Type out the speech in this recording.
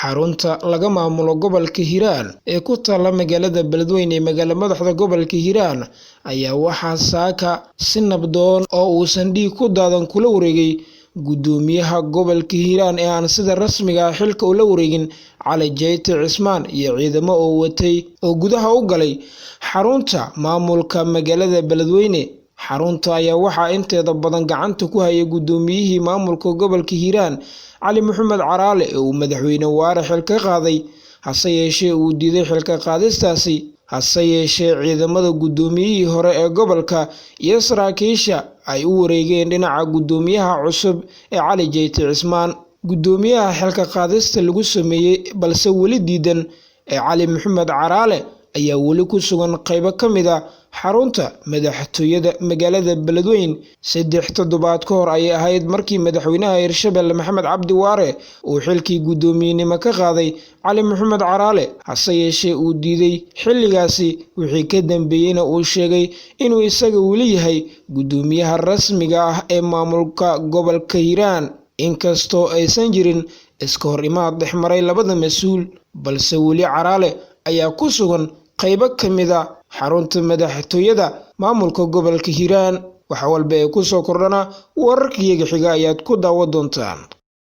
xarunta laga maamulo gobolka Hiiraan ee ku taala magaalada Beledweyne ee magaalada madaxda gobolka Hiiraan ayaa waxaa saaka si nabdoon oo uusan dhiig ku daadan kula wareegay gudoomiyaha gobolka Hiiraan ee aan sida rasmiga ah xilka ula wareegin Cali Jeyte Cismaan iyo ciidamo oo watay oo gudaha u galay xarunta maamulka magaalada Beledweyne. xarunta ayaa waxaa inteeda badan gacanta ku hayay gudoomiyihii maamulka gobolka Hiiraan Cali Maxamed Caraale oo madaxweyne waare xilka qaaday, hase yeeshee uu diiday xilka qaadistaasi. hase yeeshee ciidamada gudoomiyihii hore ee gobolka iyo saraakiisha ay u wareegeen dhinaca gudoomiyaha cusub ee Cali Jeyte Cismaan. gudoomiyaha xilka qaadista lagu sameeyay balse weli diidan ee Cali Maxamed Caraale ayaa weli ku sugan qaybo ka mid ah xarunta madaxtooyada magaalada Beledweyne. 3 toddobaad ka hor ayay ahayd markii madaxweynaha Hirshabelle Maxamed Cabdi Waare uu xilkii gudoomiyenimo ka qaaday Cali Maxamed Caraale, hase yeeshee uu diiday xilligaasi. wixii ka dambeeyayna uu sheegay inuu isaga weli yahay gudoomiyaha rasmiga ah ee maamulka gobolka Hiiraan, inkastoo aysan jirin iska hor imaad dhexmaray labada mas'uul, balse weli Caraale ayaa ku sugan qaybo ka mid ah xarunta madaxtooyada maamulka gobolka Hiiraan. wax walba ee ku soo kordhana wararkiyaga xiga ayaad ku daawan doontaan.